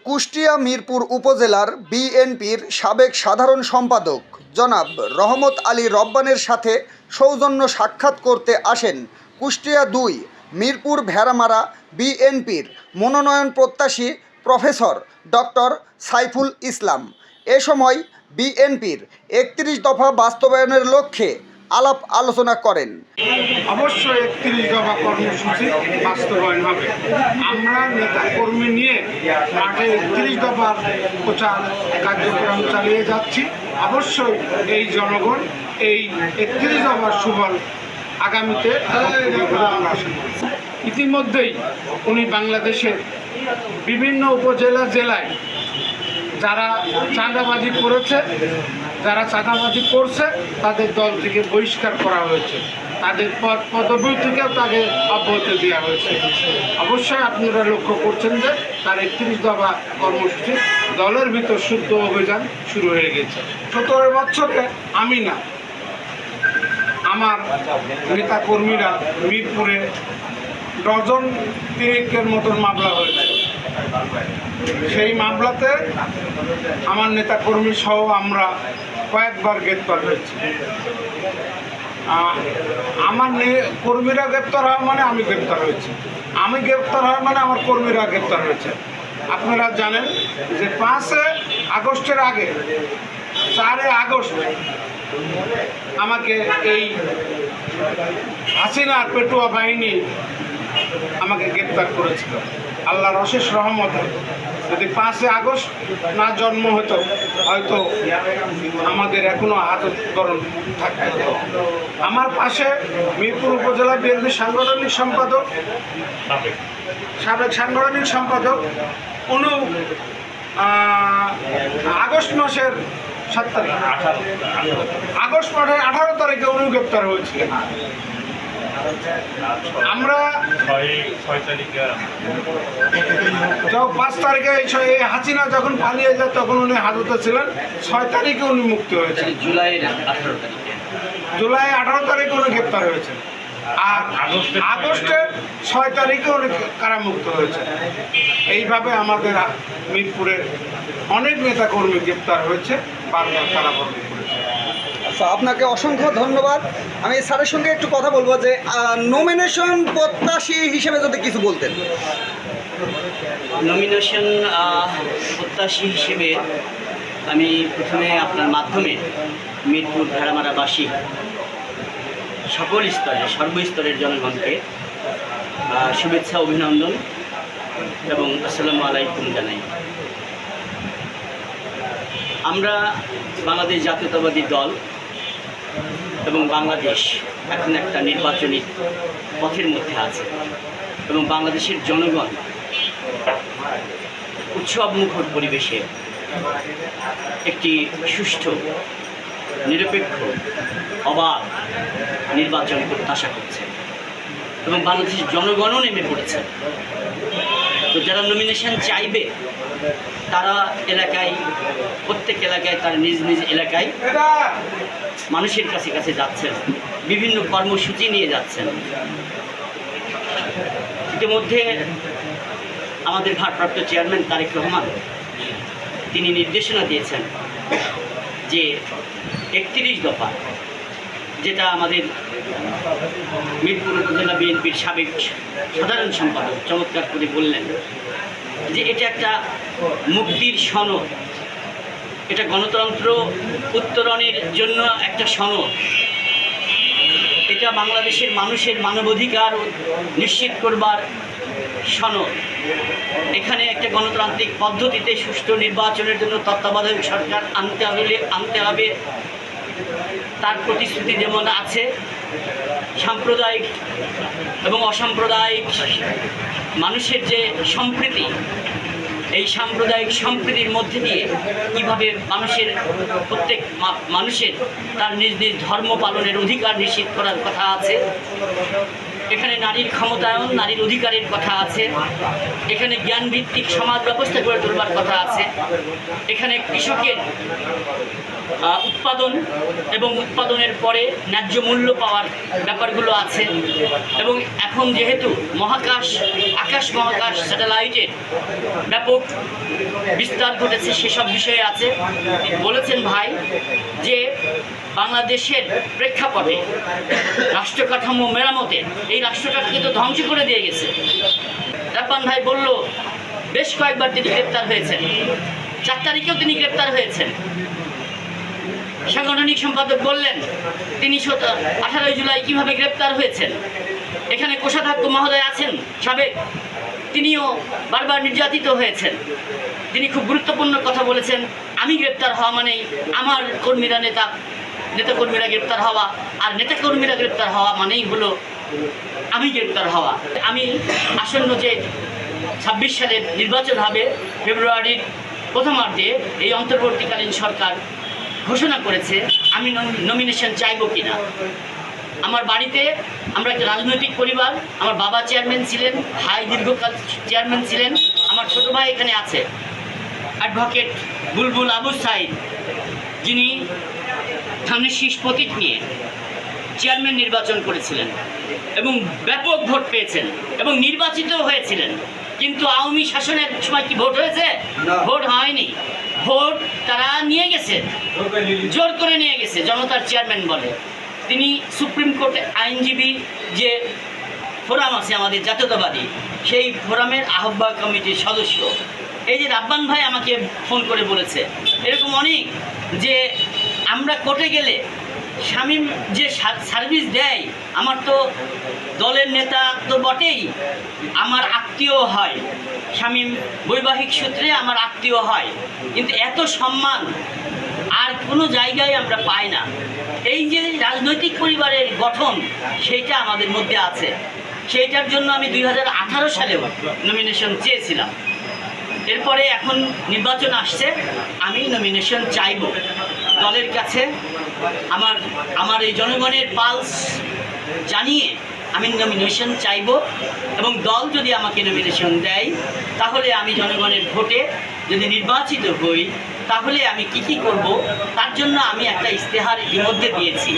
কুষ্টিয়া মিরপুর উপজেলার বিএনপির সাবেক সাধারণ সম্পাদক জনাব রহমত আলী রব্বানের সাথে সৌজন্য সাক্ষাৎ করতে আসেন কুষ্টিয়া ২ মিরপুর ভেড়ামারা বিএনপির মনোনয়ন প্রত্যাশী প্রফেসর ডক্টর সাইফুল ইসলাম। এ সময় বিএনপির ৩১ দফা বাস্তবায়নের লক্ষ্যে আলাপ আলোচনা করেন। অবশ্যই ৩১ দফা কর্মসূচি বাস্তবায়ন হবে। আমরা নেতা কর্মী নিয়ে মাঠে ৩১ দফার প্রচার কার্যক্রম চালিয়ে যাচ্ছি। অবশ্যই এই জনগণ এই ৩১ দফার সুফল আগামীতে আমরা আশা করি। ইতিমধ্যেই উনি বাংলাদেশের বিভিন্ন উপজেলা জেলায় যারা চাঁদাবাজি করেছে, যারা চাঁদাবাজি করছে তাদের দল থেকে বহিষ্কার করা হয়েছে, তাদের পদবি থেকেও তাকে অব্যাহতি দেওয়া হয়েছে। অবশ্যই আপনারা লক্ষ্য করছেন যে তার ৩১ দফা কর্মসূচি দলের ভিতর শুদ্ধ অভিযান শুরু হয়ে গেছে। ১৭ বছরে আমি না, আমার নেতা কর্মীরা মিরপুরে ডজন ৩ মতন মামলা হয়েছে। সেই মামলাতে আমার নেতা কর্মী সহ আমরা কয়েকবার গ্রেপ্তার হয়েছি। আমার কর্মীরা গ্রেপ্তার হয় মানে আমি গ্রেপ্তার হয়েছি, আমি গ্রেপ্তার হয় মানে আমার কর্মীরা গ্রেপ্তার হয়েছে। আপনারা জানেন যে ৫ আগস্টের আগে ৪ আগস্ট আমাকে এই হাসিনা পেটুয়া বাহিনী আমাকে গ্রেপ্তার করেছিল। আল্লাহর অশেষ রহমতে যদি ৫ আগস্ট না জন্ম হতো হয়তো আমাদের এখনো আদরণ থাকতো। আমার পাশে মিরপুর উপজেলা বিএনপি সাংগঠনিক সম্পাদক, সাবেক সাংগঠনিক সম্পাদক, উনি আগস্ট মাসের ৭ তারিখ, আগস্ট মাসের ১৮ তারিখে উনি গ্রেপ্তার হয়েছিলেন। আমরা ৫ তারিখে এই হাসিনা যখন পালিয়ে যায় তখন উনি হাজতে ছিলেন। ৬ তারিখে উনি মুক্তি হয়েছেন, জুলাই ১৮ তারিখে উনি গ্রেপ্তার হয়েছেন। আর আগস্টের ৬ তারিখে উনি কারামুক্ত হয়েছেন। এইভাবে আমাদের মিরপুরের অনেক নেতাকর্মী গ্রেপ্তার হয়েছে, বারবার কারাবরণ করেছে। আচ্ছা, আপনাকে অসংখ্য ধন্যবাদ। আমি স্যারের সঙ্গে একটু কথা বলবো যে নমিনেশন প্রত্যাশী হিসেবে যদি কিছু বলতেন। নমিনেশন প্রত্যাশী হিসেবে আমি প্রথমে আপনার মাধ্যমে মিরপুর ভেড়ামারাবাসী সকল স্তরে সর্বস্তরের জনগণকে শুভেচ্ছা, অভিনন্দন এবং আসসালামু আলাইকুম জানাই। আমরা বাংলাদেশ জাতীয়তাবাদী দল এবং বাংলাদেশ এখন একটা নির্বাচনী পথের মধ্যে আছে এবং বাংলাদেশের জনগণ উৎসবমুখর পরিবেশে একটি সুষ্ঠু, নিরপেক্ষ, অবাধ নির্বাচন প্রত্যাশা করছে এবং বাংলাদেশের জনগণও নেমে পড়েছে। তো যারা নমিনেশন চাইবে তারা এলাকায়, প্রত্যেক এলাকায় তার নিজ নিজ এলাকায় মানুষের কাছে কাছে যাচ্ছেন, বিভিন্ন কর্মসূচি নিয়ে যাচ্ছেন। ইতিমধ্যে আমাদের ভারপ্রাপ্ত চেয়ারম্যান তারেক রহমান তিনি নির্দেশনা দিয়েছেন যে ৩১ দফা, যেটা আমাদের মিরপুর উপজেলা বিএনপির সাবেক সাধারণ সম্পাদক চমৎকার করে বললেন যে এটা একটা মুক্তির সনদ, এটা গণতন্ত্র উত্তরণের জন্য একটা সনদ, এটা বাংলাদেশের মানুষের মানবাধিকার নিশ্চিত করবার সনদ। এখানে একটা গণতান্ত্রিক পদ্ধতিতে সুষ্ঠু নির্বাচনের জন্য তত্ত্বাবধায়ক সরকার আনতে হবে, তার প্রতিশ্রুতি যেমন আছে। সাম্প্রদায়িক এবং অসাম্প্রদায়িক মানুষের যে সম্প্রীতি, এই সাম্প্রদায়িক সম্প্রীতির মধ্যে দিয়ে কীভাবে প্রত্যেক মানুষের তার নিজ নিজ ধর্ম পালনের অধিকার নিশ্চিত করার কথা আছে। এখানে নারীর ক্ষমতায়ন, নারীর অধিকারের কথা আছে, এখানে জ্ঞানভিত্তিক সমাজ ব্যবস্থা গড়ে তোলবার কথা আছে, এখানে কৃষকের উৎপাদন এবং উৎপাদনের পরে ন্যায্য মূল্য পাওয়ার ব্যাপারগুলো আছে, এবং এখন যেহেতু আকাশ মহাকাশ স্যাটেলাইটের ব্যাপক বিস্তার ঘটেছে সেসব বিষয়ে আছে। বলেছেন ভাই যে বাংলাদেশের প্রেক্ষাপটে রাষ্ট্র কাঠামো মেরামতে এই রাষ্ট্রটাকে তো ধ্বংস করে দিয়ে গেছে। রাব্বান ভাই বলল বেশ কয়েকবার তিনি গ্রেপ্তার হয়েছেন, 4 তারিখেও তিনি গ্রেপ্তার হয়েছেন। সাংগঠনিক সম্পাদক বললেন তিনি 18 জুলাই কিভাবে গ্রেপ্তার হয়েছেন। এখানে কোষাধ্যক্ষ মহোদয় আছেন সাবেক, তিনিও বারবার নির্যাতিত হয়েছেন। তিনি খুব গুরুত্বপূর্ণ কথা বলেছেন, আমি গ্রেপ্তার হওয়া মানেই আমার কর্মীরা নেতাকর্মীরা গ্রেপ্তার হওয়া, আর নেতাকর্মীরা গ্রেপ্তার হওয়া মানেই হলো আমি গ্রেপ্তার হওয়া। আমি আসন্ন যে 26 সালের নির্বাচন হবে ফেব্রুয়ারির প্রথমার্ধে, এই অন্তর্বর্তীকালীন সরকার ঘোষণা করেছে আমি নমিনেশন চাইব কিনা। আমার বাড়িতে আমরা একটা রাজনৈতিক পরিবার, আমার বাবা চেয়ারম্যান ছিলেন, ভাই দীর্ঘকাল চেয়ারম্যান ছিলেন, আমার ছোট ভাই এখানে আছে অ্যাডভোকেট বুলবুল আবু সাইদ, যিনি ধানের শীষ প্রতীক নিয়ে চেয়ারম্যান নির্বাচন করেছিলেন এবং ব্যাপক ভোট পেয়েছেন এবং নির্বাচিত হয়েছিলেন। কিন্তু আওয়ামী শাসনের সময় কি ভোট হয়েছে? ভোট হয়নি। ভোট তারা নিয়ে গেছে, জোর করে নিয়ে গেছে, জনতার চেয়ারম্যান বলে। তিনি সুপ্রিম কোর্টে আইনজীবী যে ফোরাম আছে আমাদের জাতীয়তাবাদী, সেই ফোরামের আহ্বায়ক কমিটির সদস্য। এই যে রাব্বান ভাই আমাকে ফোন করে বলেছে এরকম অনেক, যে আমরা কোর্টে গেলে শামীম যে সার্ভিস দেয়, আমার তো দলের নেতা তো বটেই, আমার আত্মীয় হয়, শামীম বৈবাহিক সূত্রে আমার আত্মীয় হয়, কিন্তু এত সম্মান আর কোনো জায়গায় আমরা পাই না। এই যে রাজনৈতিক পরিবারের গঠন, সেইটা আমাদের মধ্যে আছে। সেইটার জন্য আমি 2018 সালেও নমিনেশন চেয়েছিলাম। এরপরে এখন নির্বাচন আসছে, আমি নমিনেশন চাইব দলের কাছে। আমার এই জনগণের পালস জানিয়ে আমি নমিনেশন চাইব, এবং দল যদি আমাকে নমিনেশন দেয় তাহলে আমি জনগণের ভোটে যদি নির্বাচিত হই তাহলে আমি কি করব তার জন্য আমি একটা ইশতেহার ইতিমধ্যে দিয়েছি।